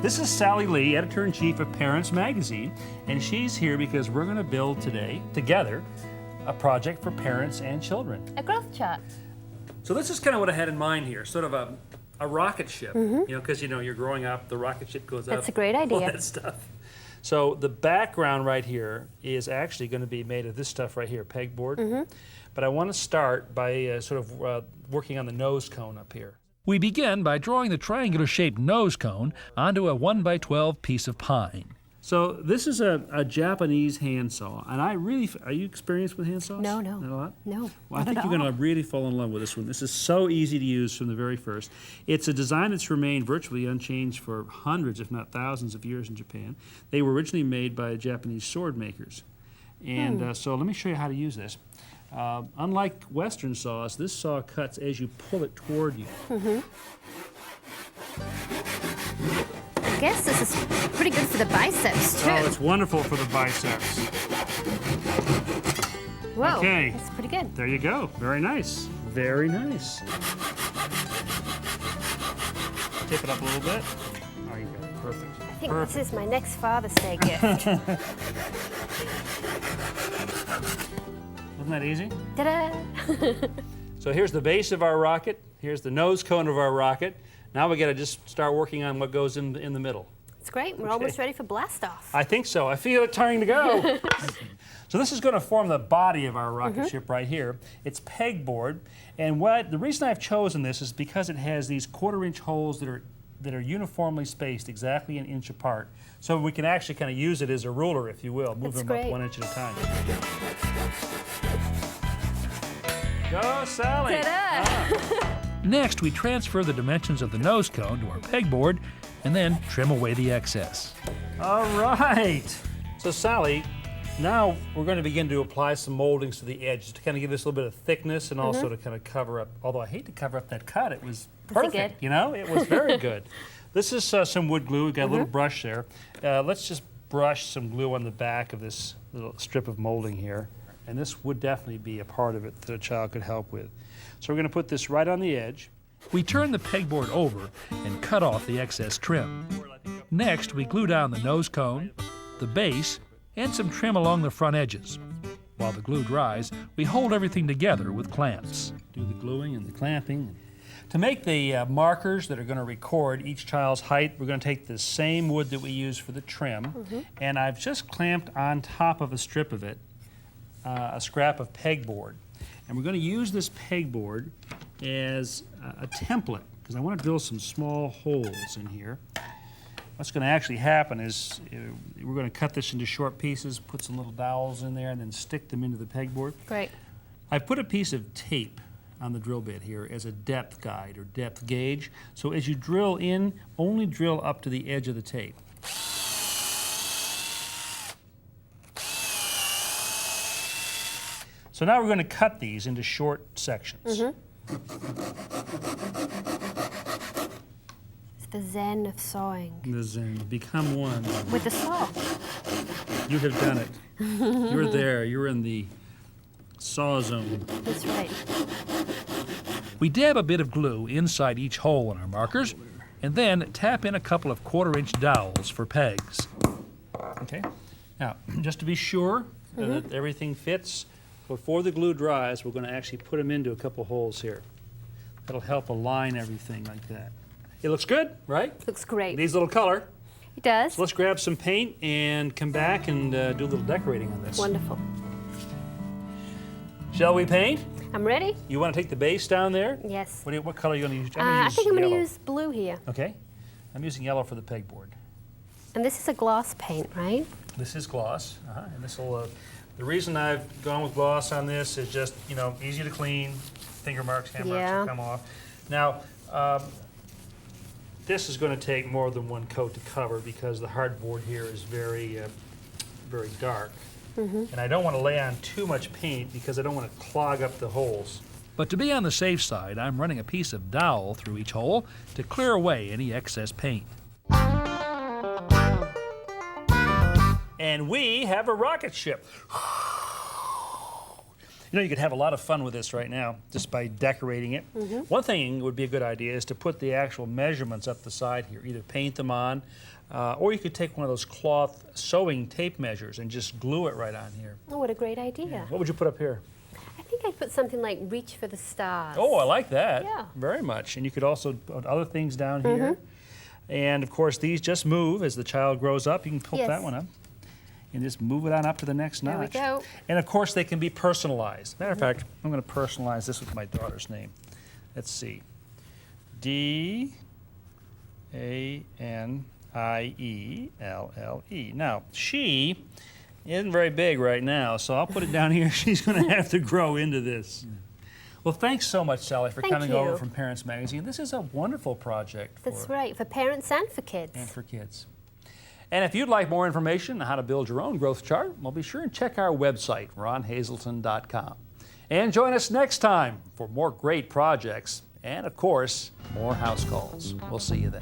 This is Sally Lee, editor-in-chief of Parents Magazine, and she's here because we're going to build today, together, a project for parents and children. A growth chart. So this is kind of what I had in mind here, sort of a rocket ship, you know, because you're growing up, the rocket ship goes up. That's a great idea. All that stuff. So the background right here is actually going to be made of this stuff right here, pegboard. But I want to start by working on the nose cone up here. We begin by drawing the triangular-shaped nose cone onto a 1x12 piece of pine. So this is a Japanese handsaw, and are you experienced with handsaws? No. Not a lot? No, Well, I think you're going to really fall in love with this one. This is so easy to use from the very first. It's a design that's remained virtually unchanged for hundreds, if not thousands of years in Japan. They were originally made by Japanese sword makers. And so let me show you how to use this. Unlike Western saws, this saw cuts as you pull it toward you. I guess this is pretty good for the biceps, too. Oh, it's wonderful for the biceps. Whoa, okay. That's pretty good. There you go. Very nice. Very nice. Tip it up a little bit. There you go. Perfect. I think this is my next Father's Day gift. Wasn't that easy? Ta-da! So here's the base of our rocket. Here's the nose cone of our rocket. Now we got to just start working on what goes in the middle. It's great. We're almost ready for blast off. I think so. I feel it turning to go. So this is going to form the body of our rocket ship right here. It's pegboard, and the reason I've chosen this is because it has these 1/4-inch holes that are uniformly spaced, exactly an inch apart. So we can actually kind of use it as a ruler, if you will, move them up 1 inch at a time. Go, Sally! Ta-da! Next, we transfer the dimensions of the nose cone to our pegboard and then trim away the excess. All right. So Sally, now we're going to begin to apply some moldings to the edge to kind of give this a little bit of thickness and also to kind of cover up, although I hate to cover up that cut, it was perfect, you know? It was very good. This is some wood glue. We've got a little brush there. Let's just brush some glue on the back of this little strip of molding here. And this would definitely be a part of it that a child could help with. So we're going to put this right on the edge. We turn the pegboard over and cut off the excess trim. Next, we glue down the nose cone, the base, and some trim along the front edges. While the glue dries, we hold everything together with clamps. Do the gluing and the clamping. To make the markers that are going to record each child's height, we're going to take the same wood that we use for the trim, and I've just clamped on top of a strip of it a scrap of pegboard. And we're going to use this pegboard as a template, because I want to drill some small holes in here. What's going to actually happen is we're going to cut this into short pieces, put some little dowels in there, and then stick them into the pegboard. Great. I've put a piece of tape on the drill bit here as a depth guide or depth gauge. So as you drill in, only drill up to the edge of the tape. So now we're going to cut these into short sections. It's the zen of sawing. The zen, become one. With the saw. You have done it. You're there. You're in the saw zone. That's right. We dab a bit of glue inside each hole in our markers and then tap in a couple of 1/4-inch dowels for pegs. Okay. Now, just to be sure that everything fits, before the glue dries, we're going to actually put them into a couple holes here. That'll help align everything like that. It looks good, right? Looks great. It needs a little color. It does. So let's grab some paint and come back and do a little decorating on this. Wonderful. Shall we paint? I'm ready. You want to take the base down there? Yes. What color are you going to use? I think I'm going to yellow. use blue here. Okay. I'm using yellow for the pegboard. And this is a gloss paint, right? This is gloss, and this will. The reason I've gone with gloss on this is just, easy to clean. Finger marks, hand marks will come off. Now, this is going to take more than one coat to cover because the hardboard here is very, very dark. And I don't want to lay on too much paint because I don't want to clog up the holes. But to be on the safe side, I'm running a piece of dowel through each hole to clear away any excess paint. And we have a rocket ship. You know, you could have a lot of fun with this right now just by decorating it. One thing would be a good idea is to put the actual measurements up the side here. Either paint them on, or you could take one of those cloth sewing tape measures and just glue it right on here. Oh, what a great idea. What would you put up here? I think I'd put something like reach for the stars. Oh, I like that. Yeah. Very much. And you could also put other things down here. And of course, these just move as the child grows up. You can put that one up and just move it on up to the next notch. There we go. And of course, they can be personalized. Matter of fact, I'm going to personalize this with my daughter's name. Let's see. D-A-N-I-E-L-L-E. Now, she isn't very big right now, so I'll put it down here. She's going to have to grow into this. Well, thanks so much, Sally, for coming over from Parents Magazine. This is a wonderful project. That's right, for parents and for kids. And for kids. And if you'd like more information on how to build your own growth chart, well, be sure and check our website, ronhazelton.com. And join us next time for more great projects and, of course, more house calls. We'll see you then.